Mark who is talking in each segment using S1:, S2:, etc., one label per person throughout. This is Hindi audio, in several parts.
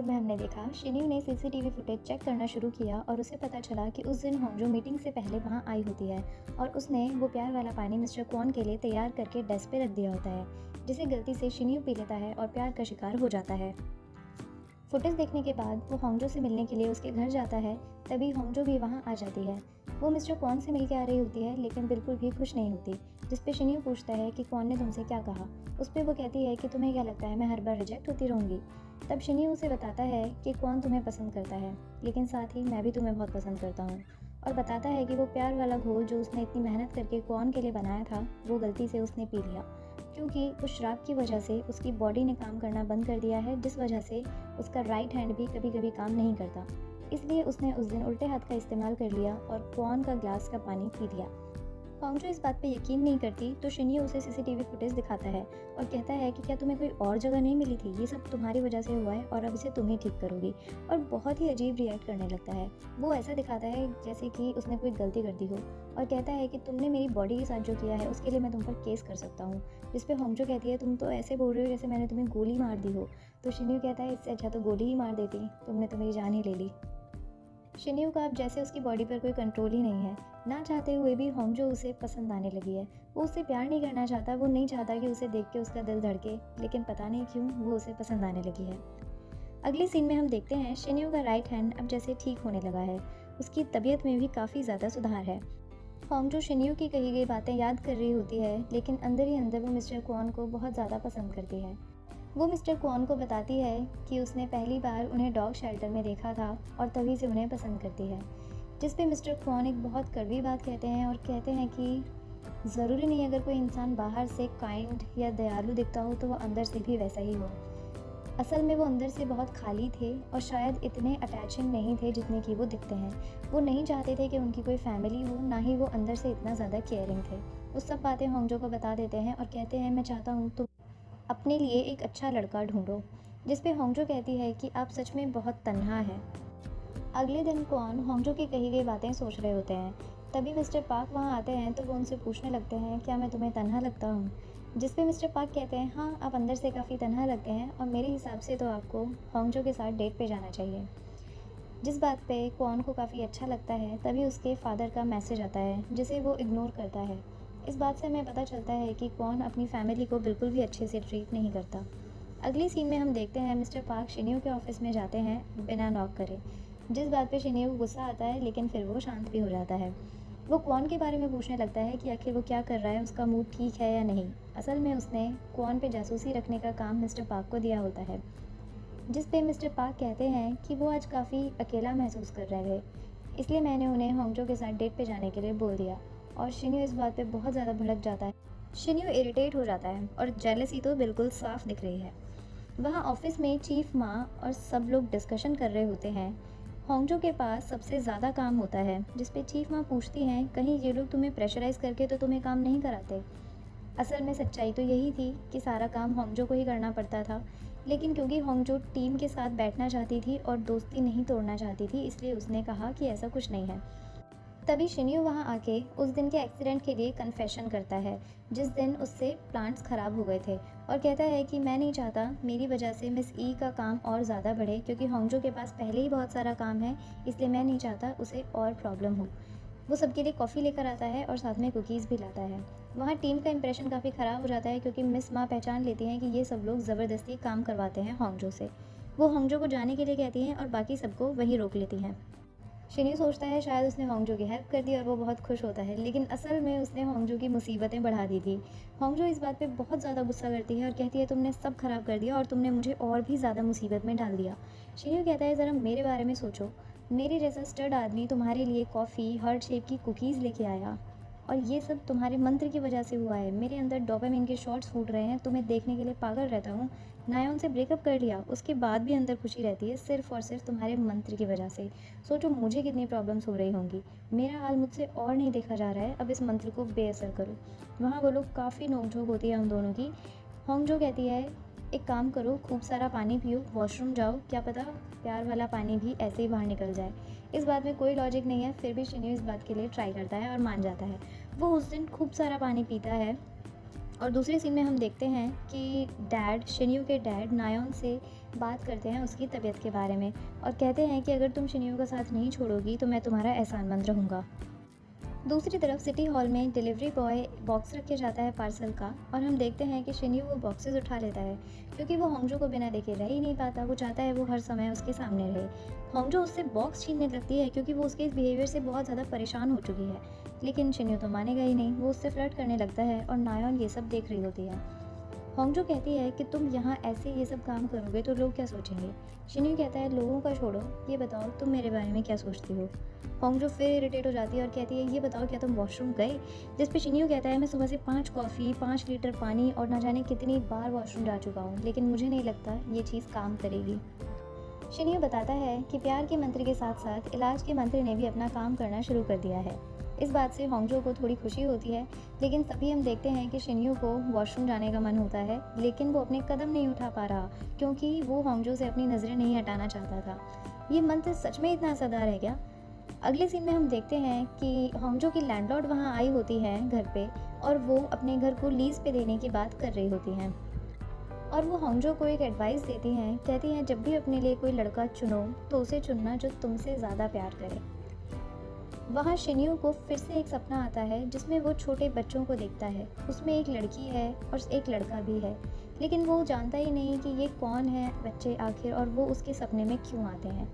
S1: एपिसोड में हमने देखा शिन्यू ने सीसीटीवी फुटेज चेक करना शुरू किया और उसे पता चला कि उस दिन होंजो मीटिंग से पहले वहां आई होती है और उसने वो प्यार वाला पानी मिस्टर क्वॉन के लिए तैयार करके डेस्क पे रख दिया होता है, जिसे गलती से शिन्यू पी लेता है और प्यार का शिकार हो जाता है। फुटेज देखने के बाद वो होंजो से मिलने के लिए उसके घर जाता है। तभी होंजो भी वहाँ आ जाती है। वो मिस्टर क्वॉन से मिलके आ रही होती है लेकिन बिल्कुल भी खुश नहीं होती, जिस पे शिन्यू पूछता है कि क्वॉन ने तुमसे क्या कहा। उस पर वो कहती है कि तुम्हें क्या लगता है मैं हर बार रिजेक्ट होती रहूँगी। तब शिन्यू उसे बताता है कि क्वॉन तुम्हें पसंद करता है, लेकिन साथ ही मैं भी तुम्हें बहुत पसंद करता हूँ, और बताता है कि वो प्यार वाला घोल जो उसने इतनी मेहनत करके क्वॉन के लिए बनाया था वो गलती से उसने पी लिया, क्योंकि उस शराब की वजह से उसकी बॉडी ने काम करना बंद कर दिया है, जिस वजह से उसका राइट हैंड भी कभी कभी काम नहीं करता। इसलिए उसने उस दिन उल्टे हाथ का इस्तेमाल कर लिया और क्वॉन का ग्लास का पानी पी लिया। होंजो इस बात पे यकीन नहीं करती तो शिन्यू उसे सीसीटीवी फुटेज दिखाता है और कहता है कि क्या तुम्हें कोई और जगह नहीं मिली थी, ये सब तुम्हारी वजह से हुआ है और अब इसे तुम ही ठीक करोगी। और बहुत ही अजीब रिएक्ट करने लगता है। वो ऐसा दिखाता है जैसे कि उसने कोई गलती कर दी हो और कहता है कि तुमने मेरी बॉडी के साथ जो किया है उसके लिए मैं तुम पर केस कर सकता हूँ। जिस पे होंजो कहती है तुम तो ऐसे बोल रहे हो जैसे मैंने तुम्हें गोली मार दी हो। तो शिन्यू कहता है इससे अच्छा तो गोली ही मार देती, तुमने तो मेरी जान ही ले ली। शिन्यू का अब जैसे उसकी बॉडी पर कोई कंट्रोल ही नहीं है। ना चाहते हुए भी होंजो उसे पसंद आने लगी है। वो उससे प्यार नहीं करना चाहता, वो नहीं चाहता कि उसे देख के उसका दिल धड़के, लेकिन पता नहीं क्यों वो उसे पसंद आने लगी है। अगले सीन में हम देखते हैं शिन्यू का राइट हैंड अब जैसे ठीक होने लगा है। उसकी तबीयत में भी काफ़ी ज़्यादा सुधार है। होंजो शिन्यू की कही गई बातें याद कर रही होती है, लेकिन अंदर ही अंदर वो मिस्टर क्वॉन को बहुत ज़्यादा पसंद करती है। वो मिस्टर क्वॉन को बताती है कि उसने पहली बार उन्हें डॉग शेल्टर में देखा था और तभी से उन्हें पसंद करती है। जिस पे मिस्टर क्वॉन एक बहुत कड़वी बात कहते हैं और कहते हैं कि ज़रूरी नहीं अगर कोई इंसान बाहर से काइंड या दयालु दिखता हो तो वो अंदर से भी वैसा ही हो। असल में वो अंदर से बहुत खाली थे और शायद इतने अटैचिंग नहीं थे जितने कि वो दिखते हैं। वो नहीं चाहते थे कि उनकी कोई फैमिली हो, ना ही वो अंदर से इतना ज़्यादा केयरिंग थे। वो सब बातें होंजो को बता देते हैं और कहते हैं मैं चाहता हूँ तुम अपने लिए एक अच्छा लड़का ढूंढो। जिस पे होंजो कहती है कि आप सच में बहुत तन्हा है। अगले दिन क्वॉन होंजो की कही गई बातें सोच रहे होते हैं। तभी मिस्टर पार्क वहाँ आते हैं तो वो उनसे पूछने लगते हैं क्या मैं तुम्हें तन्हा लगता हूँ। जिस पे मिस्टर पार्क कहते हैं हाँ आप अंदर से काफ़ी तन्हा लगते हैं और मेरे हिसाब से तो आपको होंजो के साथ डेट पे जाना चाहिए। जिस बात पे क्वॉन को काफ़ी अच्छा लगता है तभी उसके फादर का मैसेज आता है जिसे वो इग्नोर करता है। इस बात से हमें पता चलता है कि क्वॉन अपनी फैमिली को बिल्कुल भी अच्छे से ट्रीट नहीं करता। अगली सीन में हम देखते हैं मिस्टर पार्क शिन्यू के ऑफिस में जाते हैं बिना नॉक करे। जिस बात पे शिन्यू को गुस्सा आता है लेकिन फिर वो शांत भी हो जाता है। वो क्वॉन के बारे में पूछने लगता है कि आखिर वो क्या कर रहा है, उसका मूड ठीक है या नहीं। असल में उसने क्वॉन पे जासूसी रखने का काम मिस्टर पार्क को दिया होता है। जिस पे मिस्टर पार्क कहते हैं कि वो आज काफ़ी अकेला महसूस कर रहे थे, इसलिए मैंने उन्हें होंजो के साथ डेट पे जाने के लिए बोल दिया। और शिन्यू इस बात पे बहुत ज़्यादा भड़क जाता है। शिन्यू इरिटेट हो जाता है और जेलसी तो बिल्कुल साफ दिख रही है। वहाँ ऑफिस में चीफ माँ और सब लोग डिस्कशन कर रहे होते हैं। होंजो के पास सबसे ज़्यादा काम होता है, जिस पे चीफ माँ पूछती हैं कहीं ये लोग तुम्हें प्रेशराइज़ करके तो तुम्हें काम नहीं कराते। असल में सच्चाई तो यही थी कि सारा काम होंजो को ही करना पड़ता था, लेकिन क्योंकि होंजो टीम के साथ बैठना चाहती थी और दोस्ती नहीं तोड़ना चाहती थी, इसलिए उसने कहा कि ऐसा कुछ नहीं है। तभी शिन्यू वहाँ आके उस दिन के एक्सीडेंट के लिए कन्फेशन करता है, जिस दिन उससे प्लांट्स ख़राब हो गए थे, और कहता है कि मैं नहीं चाहता मेरी वजह से मिस ई का काम और ज़्यादा बढ़े, क्योंकि होंजो के पास पहले ही बहुत सारा काम है, इसलिए मैं नहीं चाहता उसे और प्रॉब्लम हो। वो सबके लिए कॉफ़ी लेकर आता है और साथ में कुकीज़ भी लाता है। वहाँ टीम का इंप्रेशन काफ़ी ख़राब हो जाता है क्योंकि मिस माँ पहचान लेती हैं कि ये सब लोग ज़बरदस्ती काम करवाते हैं होंजो से। वो होंजो को जाने के लिए कहती हैं और बाकी सबको वहीं रोक लेती हैं। शिन्यू सोचता है शायद उसने होंजो की हेल्प कर दी और वो बहुत खुश होता है, लेकिन असल में उसने होंजो की मुसीबतें बढ़ा दी थी। होंजो इस बात पे बहुत ज़्यादा गुस्सा करती है और कहती है तुमने सब खराब कर दिया और तुमने मुझे और भी ज़्यादा मुसीबत में डाल दिया। शिन्यू कहता है ज़रा मेरे बारे में सोचो, मेरे जैसा स्टड आदमी तुम्हारे लिए कॉफ़ी हार्ट शेप की कुकीज़ लेके आया और ये सब तुम्हारे मंत्र की वजह से हुआ है। मेरे अंदर डोपामिन के शॉट्स फूट रहे हैं, तुम्हें देखने के लिए पागल रहता हूँ। नायोन से ब्रेकअप कर लिया, उसके बाद भी अंदर खुशी रहती है सिर्फ और सिर्फ तुम्हारे मंत्र की वजह से। सोचो मुझे कितनी प्रॉब्लम्स हो रही होंगी। मेरा हाल मुझसे और नहीं देखा जा रहा है, अब इस मंत्र को बेअसर करो। वहाँ वो लोग काफ़ी नोकझोंक होती है उन दोनों की। होंजो कहती है एक काम करो, खूब सारा पानी पियो, वॉशरूम जाओ, क्या पता प्यार वाला पानी भी ऐसे ही बाहर निकल जाए। इस बात में कोई लॉजिक नहीं है, फिर भी शिन्यू इस बात के लिए ट्राई करता है और मान जाता है। वो उस दिन खूब सारा पानी पीता है और दूसरे सीन में हम देखते हैं कि शिन्यू के डैड नायोन से बात करते हैं उसकी तबीयत के बारे में और कहते हैं कि अगर तुम शिन्यू का साथ नहीं छोड़ोगी तो मैं तुम्हारा एहसानमंद रहूँगा। दूसरी तरफ सिटी हॉल में डिलीवरी बॉय बॉक्स रख के जाता है पार्सल का और हम देखते हैं कि शिन्यू वो बॉक्सेस उठा लेता है क्योंकि वो होंगजो को बिना देखे रह ही नहीं पाता। वो चाहता है वो हर समय उसके सामने रहे। होंगजो उससे बॉक्स छीनने लगती है क्योंकि वो उसके इस बिहेवियर से बहुत ज़्यादा परेशान हो चुकी है, लेकिन शिन्यू तो मानेगा ही नहीं। वो उससे फ्लर्ट करने लगता है और नायोन ये सब देख रही होती है। होंगजो कहती है कि तुम यहाँ ऐसे ये सब काम करोगे तो लोग क्या सोचेंगे। शिन्यू कहता है लोगों का छोड़ो, ये बताओ तुम मेरे बारे में क्या सोचती हो। होंगजो फिर इरिटेट हो जाती है और कहती है ये बताओ क्या तुम वॉशरूम गए। जिस पे शिन्यू कहता है मैं सुबह से 5 कॉफ़ी, 5 लीटर पानी और ना जाने कितनी बार वॉशरूम जा चुका हूँ, लेकिन मुझे नहीं लगता ये चीज़ काम करेगी। शिन्यू बताता है कि प्यार के मंत्र के साथ साथ इलाज के मंत्र ने भी अपना काम करना शुरू कर दिया है। इस बात से होंगजो को थोड़ी खुशी होती है, लेकिन तभी हम देखते हैं कि शिन्यू को वॉशरूम जाने का मन होता है, लेकिन वो अपने कदम नहीं उठा पा रहा क्योंकि वो होंगजो से अपनी नज़रें नहीं हटाना चाहता था। ये मंत्र सच में इतना असरदार है क्या? अगले सीन में हम देखते हैं कि होंगजो की लैंडलॉर्ड वहाँ आई होती है घर पे और वो अपने घर को लीज पे देने की बात कर रही होती हैं और वो होंगजो को एक एडवाइस देती हैं। कहती हैं जब भी अपने लिए कोई लड़का चुनो तो उसे चुनना जो तुमसे ज़्यादा प्यार करे। वहाँ शिन्यू को फिर से एक सपना आता है जिसमें वो छोटे बच्चों को देखता है। उसमें एक लड़की है और एक लड़का भी है, लेकिन वो जानता ही नहीं कि ये कौन है बच्चे आखिर और वो उसके सपने में क्यों आते हैं।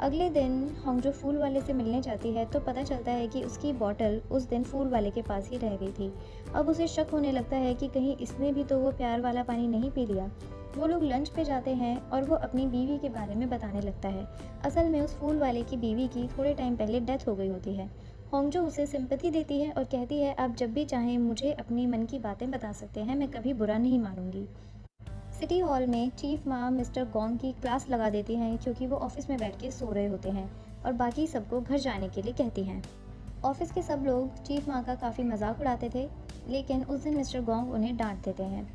S1: अगले दिन होंगजो फूल वाले से मिलने जाती है तो पता चलता है कि उसकी बॉटल उस दिन फूल वाले के पास ही रह गई थी। अब उसे शक होने लगता है कि कहीं इसने भी तो वो प्यार वाला पानी नहीं पी लिया। वो लोग लंच पे जाते हैं और वो अपनी बीवी के बारे में बताने लगता है। असल में उस फूल वाले की बीवी की थोड़े टाइम पहले डेथ हो गई होती है। होंगजो उसे सिंपैथी देती है और कहती है आप जब भी चाहें मुझे अपनी मन की बातें बता सकते हैं, मैं कभी बुरा नहीं मानूंगी। सिटी हॉल में चीफ माँ मिस्टर गोंग की क्लास लगा देती हैं क्योंकि वो ऑफिस में बैठ के सो रहे होते हैं और बाकी सबको घर जाने के लिए कहती हैं। ऑफिस के सब लोग चीफ माँ का काफ़ी मजाक उड़ाते थे, लेकिन उस दिन मिस्टर गोंग उन्हें डांट देते हैं।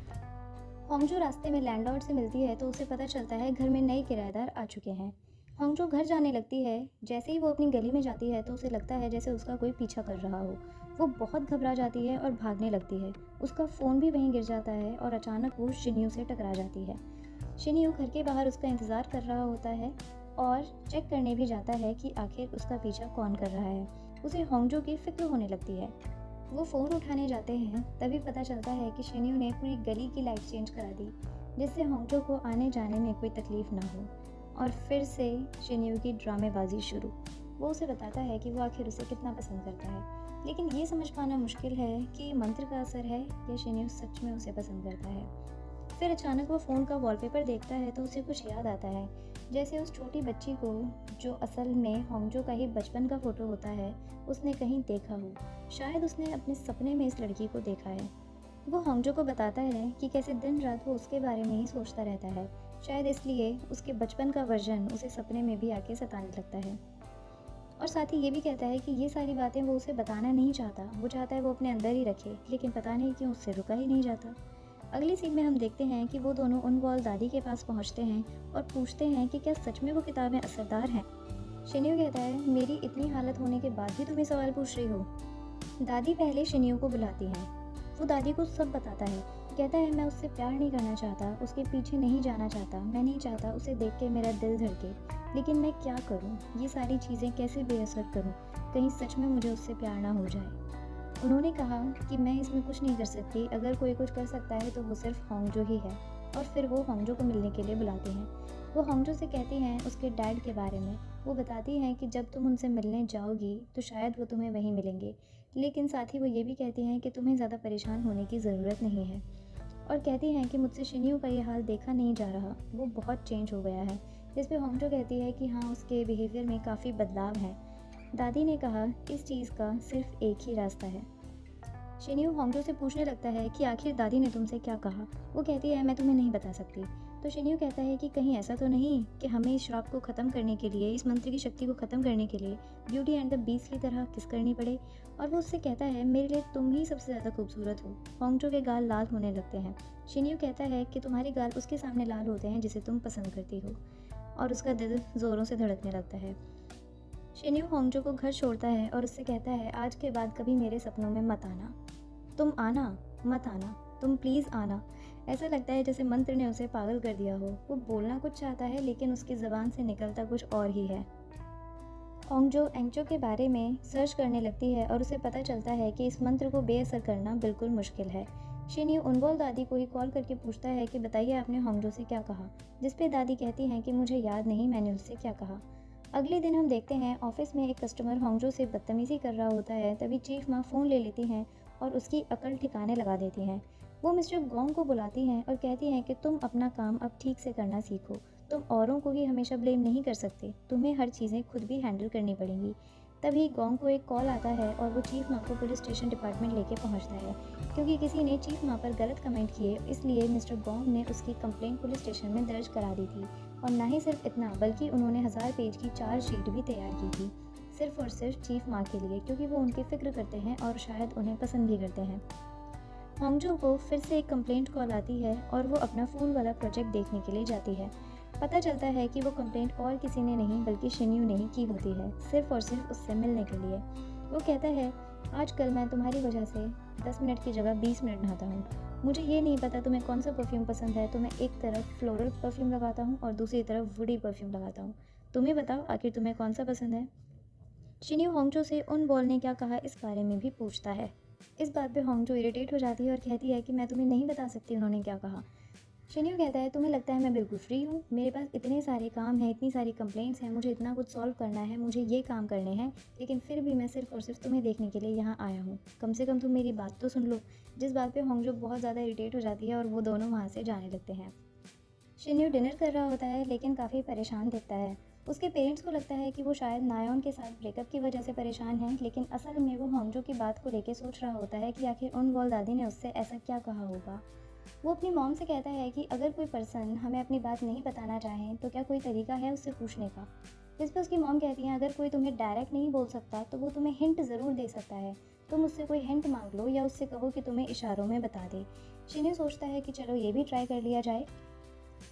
S1: होंगजो रास्ते में लैंडलॉर्ड से मिलती है तो उसे पता चलता है घर में नए किराएदार आ चुके हैं। होंगजो घर जाने लगती है। जैसे ही वो अपनी गली में जाती है तो उसे लगता है जैसे उसका कोई पीछा कर रहा हो। वो बहुत घबरा जाती है और भागने लगती है। उसका फ़ोन भी वहीं गिर जाता है और अचानक वो शिन्यू से टकरा जाती है। शिन्यू घर के बाहर उसका इंतज़ार कर रहा होता है और चेक करने भी जाता है कि आखिर उसका पीछा कौन कर रहा है। उसे होंगजो की फिक्र होने लगती है। वो फ़ोन उठाने जाते हैं तभी पता चलता है कि शिन्यू ने पूरी गली की लाइट चेंज करा दी, जिससे होंगजो को आने जाने में कोई तकलीफ़ ना हो। और फिर से शिन्यू की ड्रामेबाजी शुरू। वो उसे बताता है कि वो आखिर उसे कितना पसंद करता है, लेकिन ये समझ पाना मुश्किल है कि मंत्र का असर है या शिन्यू सच में उसे पसंद करता है। फिर अचानक वो फ़ोन का वॉलपेपर देखता है तो उसे कुछ याद आता है, जैसे उस छोटी बच्ची को जो असल में होंगजो का ही बचपन का फ़ोटो होता है उसने कहीं देखा हो। शायद उसने अपने सपने में इस लड़की को देखा है। वो होंगजो को बताता है कि कैसे दिन रात वो उसके बारे में ही सोचता रहता है। शायद इसलिए उसके बचपन का वर्जन उसे सपने में भी आके सताने लगता है। और साथ ही ये भी कहता है कि ये सारी बातें वो उसे बताना नहीं चाहता। वो चाहता है वो अपने अंदर ही रखे, लेकिन पता नहीं क्यों उससे रुका ही नहीं जाता। अगली सीन में हम देखते हैं कि वो दोनों उन वॉल दादी के पास पहुंचते हैं और पूछते हैं कि क्या सच में वो किताबें असरदार हैं। शिन्यू कहता है मेरी इतनी हालत होने के बाद भी तुम ये सवाल पूछ रही हो। दादी पहले शिन्यू को बुलाती हैं। वो दादी को सब बताता है। कहता है मैं उससे प्यार नहीं करना चाहता, उसके पीछे नहीं जाना चाहता, मैं नहीं चाहता उसे देख के मेरा दिल धड़के, लेकिन मैं क्या करूं, ये सारी चीज़ें कैसे बेअसर करूं, कहीं सच में मुझे उससे प्यार ना हो जाए। उन्होंने कहा कि मैं इसमें कुछ नहीं कर सकती, अगर कोई कुछ कर सकता है तो वो सिर्फ होंगजो ही है। और फिर वो होंगजो को मिलने के लिए बुलाते हैं। वो होंगजो से कहती हैं उसके डैड के बारे में। वो बताती हैं कि जब तुम उनसे मिलने जाओगी तो शायद वो तुम्हें वहीं मिलेंगे, लेकिन साथ ही वो ये भी कहती हैं कि तुम्हें ज़्यादा परेशान होने की ज़रूरत नहीं है। और कहती हैं कि मुझसे शिन्यू का ये हाल देखा नहीं जा रहा, वो बहुत चेंज हो गया है। जिस पे होंगजो कहती है कि हाँ उसके बिहेवियर में काफ़ी बदलाव है। दादी ने कहा इस चीज़ का सिर्फ एक ही रास्ता है। शिन्यू होंगजो से पूछने लगता है कि आखिर दादी ने तुमसे क्या कहा। वो कहती है मैं तुम्हें नहीं बता सकती। तो शिन्यू कहता है कि कहीं ऐसा तो नहीं कि हमें इस श्राप को ख़त्म करने के लिए, इस मंत्र की शक्ति को ख़त्म करने के लिए ब्यूटी एंड द बीस्ट की तरह किस करनी पड़े। और वो उससे कहता है मेरे लिए तुम ही सबसे ज़्यादा खूबसूरत हो। होंगजो के गाल लाल होने लगते हैं। शिन्यू कहता है कि तुम्हारे गाल उसके सामने लाल होते हैं जिसे तुम पसंद करती हो, और उसका दिल ज़ोरों से धड़कने लगता है। शिन्यू होंगजो को घर छोड़ता है और उससे कहता है आज के बाद कभी मेरे सपनों में मत आना, तुम आना मत आना। तुम प्लीज़ आना। ऐसा लगता है जैसे मंत्र ने उसे पागल कर दिया हो। वो बोलना कुछ चाहता है लेकिन उसकी ज़बान से निकलता कुछ और ही है। होंगजो एंगचो के बारे में सर्च करने लगती है और उसे पता चलता है कि इस मंत्र को बेअसर करना बिल्कुल मुश्किल है। शिन्यू उनबोल दादी को ही कॉल करके पूछता है कि बताइए आपने होंगजो से क्या कहा, जिस पे दादी कहती हैं कि मुझे याद नहीं मैंने उससे क्या कहा। अगले दिन हम देखते हैं ऑफिस में एक कस्टमर होंगजो से बदतमीज़ी कर रहा होता है। तभी चीफ माँ फ़ोन ले लेती हैं और उसकी अकल ठिकाने लगा देती हैं। वो मिस्टर गोंग को बुलाती हैं और कहती हैं कि तुम अपना काम अब ठीक से करना सीखो। तुम औरों को ही हमेशा ब्लेम नहीं कर सकते, तुम्हें हर चीज़ें खुद भी हैंडल करनी पड़ेंगी। तभी गोंग को एक कॉल आता है और वो चीफ माँ को पुलिस स्टेशन डिपार्टमेंट लेके पहुँचता है। क्योंकि किसी ने चीफ माँ पर गलत कमेंट किए, इसलिए मिस्टर गोंग ने उसकी कंप्लेंट पुलिस स्टेशन में दर्ज करा दी थी। और ना ही सिर्फ इतना, बल्कि उन्होंने 1000 पेज की चार्जशीट भी तैयार की थी, सिर्फ और सिर्फ चीफ माँ के लिए, क्योंकि वो उनकी फ़िक्र करते हैं और शायद उन्हें पसंद भी करते हैं। होंगजो को फिर से एक कंप्लेंट कॉल आती है और वो अपना फूल वाला प्रोजेक्ट देखने के लिए जाती है। पता चलता है कि वो कंप्लेंट और किसी ने नहीं बल्कि शिन्यू ने ही की होती है, सिर्फ और सिर्फ उससे मिलने के लिए। वो कहता है, आजकल मैं तुम्हारी वजह से 10 मिनट की जगह 20 मिनट नहाता हूँ। मुझे ये नहीं पता तुम्हें कौन सा परफ्यूम पसंद है, तो मैं एक तरफ फ्लोरल परफ्यूम लगाता हूँ और दूसरी तरफ वुडी परफ्यूम लगाता हूँ। तुम्हें बताओ आखिर तुम्हें कौन सा पसंद है। शिन्यू होंगजो से उन बॉल ने क्या कहा इस बारे में भी पूछता है। इस बात पे होंगजो इरिटेट हो जाती है और कहती है कि मैं तुम्हें नहीं बता सकती उन्होंने क्या कहा। शिन्यू कहता है, तुम्हें लगता है मैं बिल्कुल फ्री हूँ, मेरे पास इतने सारे काम हैं, इतनी सारी कंप्लेंट्स हैं, मुझे इतना कुछ सॉल्व करना है, मुझे ये काम करने हैं, लेकिन फिर भी मैं सिर्फ और सिर्फ तुम्हें देखने के लिए यहाँ आया हूँ। कम से कम तुम मेरी बात तो सुन लो। जिस बात पे होंगजो बहुत ज़्यादा इरिटेट हो जाती है और वो दोनों वहाँ से जाने लगते हैं। शिन्यू डिनर कर रहा होता है लेकिन काफ़ी परेशान दिखता है। उसके पेरेंट्स को लगता है कि वो शायद नायोन के साथ ब्रेकअप की वजह से परेशान है, लेकिन असल में वो होंगजो की बात को लेकर सोच रहा होता है कि आखिर उन वॉल दादी ने उससे ऐसा क्या कहा होगा। वो अपनी मॉम से कहता है कि अगर कोई पर्सन हमें अपनी बात नहीं बताना चाहे तो क्या कोई तरीका है उससे पूछने का। जिस पर उसकी मॉम कहती है, अगर कोई तुम्हें डायरेक्ट नहीं बोल सकता तो वो तुम्हें हिंट ज़रूर दे सकता है। तुम उससे कोई हिंट मांग लो या उससे कहो कि तुम्हें इशारों में बता दे। शिन्यू सोचता है कि चलो ये भी ट्राई कर लिया जाए।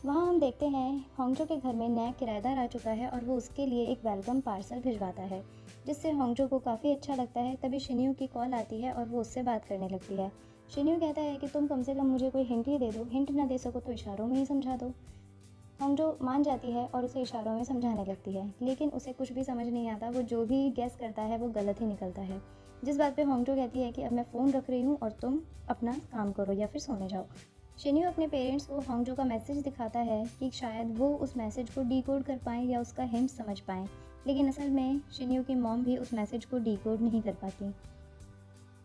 S1: वहाँ हम देखते हैं होंगजो के घर में नया किराएदार आ चुका है और वो उसके लिए एक वेलकम पार्सल भिजवाता है, जिससे होंगजो को काफ़ी अच्छा लगता है। तभी शिन्यू की कॉल आती है और वो उससे बात करने लगती है। शिन्यू कहता है कि तुम कम से कम मुझे कोई हिंट ही दे दो, हिंट ना दे सको तो इशारों में ही समझा दो। होंगजो मान जाती है और उसे इशारों में समझाने लगती है, लेकिन उसे कुछ भी समझ नहीं आता। वो जो भी गेस करता है वो गलत ही निकलता है। जिस बात पे होंगजो कहती है कि अब मैं फ़ोन रख रही हूँ और तुम अपना काम करो या फिर सोने जाओ। शिन्यू अपने पेरेंट्स को होंगजो का मैसेज दिखाता है कि शायद वो उस मैसेज को डीकोड कर पाएँ या उसका हिंट समझ पाएँ, लेकिन असल में शिन्यू की मॉम भी उस मैसेज को डीकोड नहीं कर पाती।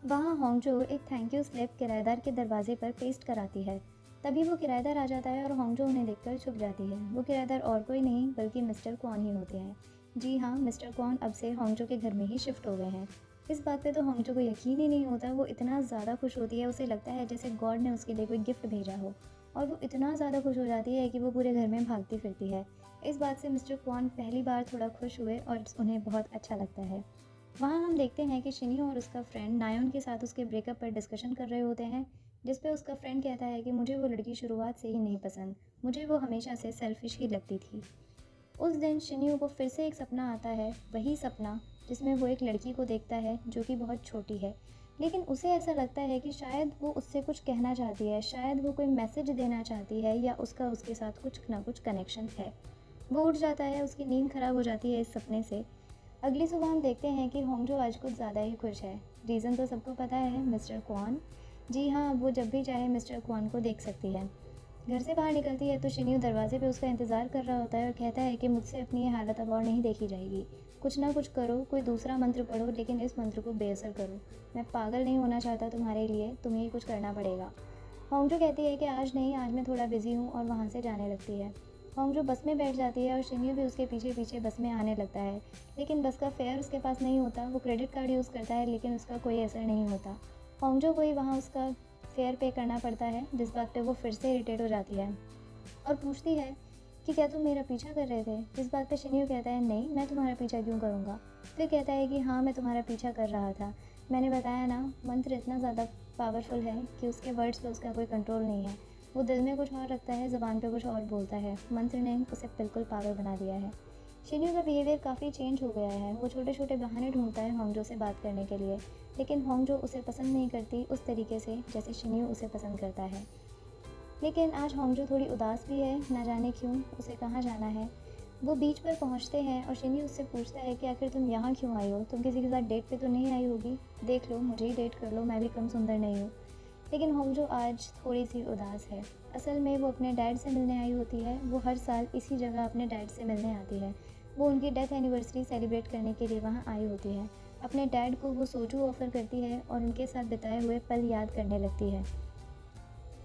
S1: वहाँ होंगजो एक थैंक यू स्लिप किराएदार के दरवाजे पर पेस्ट कराती है। तभी वो किराएदार आ जाता है और होंगजो उन्हें देखकर छुप जाती है। वो किराएदार और कोई नहीं बल्कि मिस्टर क्वान ही होते हैं। जी हाँ, मिस्टर क्वान अब से होंगजो के घर में ही शिफ्ट हो गए हैं। इस बात पे तो होंगजो को यकीन ही नहीं होता। वो इतना ज़्यादा खुश होती है, उसे लगता है जैसे गॉड ने उसके लिए कोई गिफ्ट भेजा हो। और वो इतना ज़्यादा खुश हो जाती है कि वो पूरे घर में भागती फिरती है। इस बात से मिस्टर क्वान पहली बार थोड़ा खुश हुए और उन्हें बहुत अच्छा लगता है। वहाँ हम देखते हैं कि शिन्यू और उसका फ्रेंड नायोन के साथ उसके ब्रेकअप पर डिस्कशन कर रहे होते हैं, जिस पे उसका फ्रेंड कहता है कि मुझे वो लड़की शुरुआत से ही नहीं पसंद, मुझे वो हमेशा से सेल्फिश ही लगती थी। उस दिन शिन्यू को फिर से एक सपना आता है, वही सपना जिसमें वो एक लड़की को देखता है जो कि बहुत छोटी है, लेकिन उसे ऐसा लगता है कि शायद वो उससे कुछ कहना चाहती है, शायद वो कोई मैसेज देना चाहती है या उसका उसके साथ कुछ ना कुछ कनेक्शन है। वो उठ जाता है, उसकी नींद खराब हो जाती है इस सपने से। अगली सुबह हम देखते हैं कि होंगजो आज कुछ ज़्यादा ही खुश है। रीज़न तो सबको पता है, मिस्टर क्वान। जी हाँ, वो जब भी चाहे मिस्टर क्वान को देख सकती है। घर से बाहर निकलती है तो शिन्यू दरवाजे पे उसका इंतज़ार कर रहा होता है और कहता है कि मुझसे अपनी ये हालत अब और नहीं देखी जाएगी। कुछ ना कुछ करो, कोई दूसरा मंत्र पढ़ो, लेकिन इस मंत्र को बेअसर करो। मैं पागल नहीं होना चाहता तुम्हारे लिए, तुम्हें ही कुछ करना पड़ेगा। होंगजो कहती है कि आज नहीं, आज मैं थोड़ा बिजी हूँ, और वहाँ से जाने लगती है। होंगजो बस में बैठ जाती है और शिन्यू भी उसके पीछे पीछे बस में आने लगता है, लेकिन बस का फेयर उसके पास नहीं होता। वो क्रेडिट कार्ड यूज़ करता है लेकिन उसका कोई असर नहीं होता। होंगजो को ही वहाँ उसका फेयर पे करना पड़ता है, जिस बात पे वो फिर से इरिटेट हो जाती है और पूछती है कि क्या तुम मेरा पीछा कर रहे थे। जिस बात पे शिन्यू कहता है, नहीं, मैं तुम्हारा पीछा क्यों करूँगा। फिर कहता है कि हाँ, मैं तुम्हारा पीछा कर रहा था। मैंने बताया ना, मंत्र इतना ज़्यादा पावरफुल है कि उसके वर्ड्स पे उसका कोई कंट्रोल नहीं है। वो दिल में कुछ और रखता है, ज़बान पे कुछ और बोलता है। मंत्र ने उसे बिल्कुल पागल बना दिया है। शिन्यू का बिहेवियर काफ़ी चेंज हो गया है। वो छोटे छोटे बहाने ढूंढता है होंगजो से बात करने के लिए, लेकिन होंगजो उसे पसंद नहीं करती उस तरीके से जैसे शिन्यू उसे पसंद करता है। लेकिन आज होंगजो थोड़ी उदास भी है, ना जाने क्यों, उसे कहाँ जाना है। वो बीच पर पहुँचते हैं और शिन्यू उससे पूछता है कि आखिर तुम यहाँ क्यों आई हो, तुम किसी के साथ डेट पे तो नहीं आई होगी, देख लो मुझे ही डेट कर लो, मैं भी कम सुंदर नहीं हूँ। लेकिन होंगजो आज थोड़ी सी उदास है। असल में वो अपने डैड से मिलने आई होती है। वो हर साल इसी जगह अपने डैड से मिलने आती है। वो उनकी डेथ एनिवर्सरी सेलिब्रेट करने के लिए वहाँ आई होती है। अपने डैड को वो सोजू ऑफ़र करती है और उनके साथ बिताए हुए पल याद करने लगती है।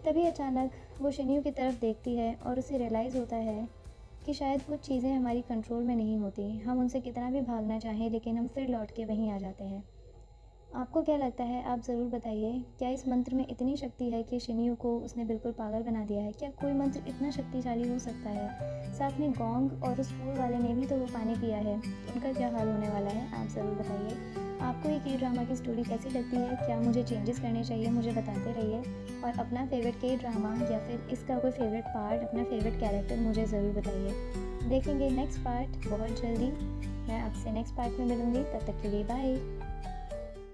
S1: तभी अचानक वो शिन्यू की तरफ देखती है और उसे रियलाइज़ होता है कि शायद कुछ चीज़ें हमारी कंट्रोल में नहीं होती। हम उनसे कितना भी भागना चाहें लेकिन हम फिर लौट के वहीं आ जाते हैं। आपको क्या लगता है, आप ज़रूर बताइए। क्या इस मंत्र में इतनी शक्ति है कि शिन्यू को उसने बिल्कुल पागल बना दिया है? क्या कोई मंत्र इतना शक्तिशाली हो सकता है? साथ में गोंग और उस फूल वाले ने भी तो वो पानी पिया है, उनका क्या हाल होने वाला है? आप ज़रूर बताइए। आपको ये के ड्रामा की स्टोरी कैसी लगती है? क्या मुझे चेंजेस करने चाहिए? मुझे बताते रहिए। और अपना फेवरेट के ड्रामा या फिर इसका कोई फेवरेट पार्ट, अपना फेवरेट कैरेक्टर मुझे ज़रूर बताइए। देखेंगे नेक्स्ट पार्ट बहुत जल्दी। मैं आपसे नेक्स्ट पार्ट में मिलूँगी, तब तक के लिए बाय।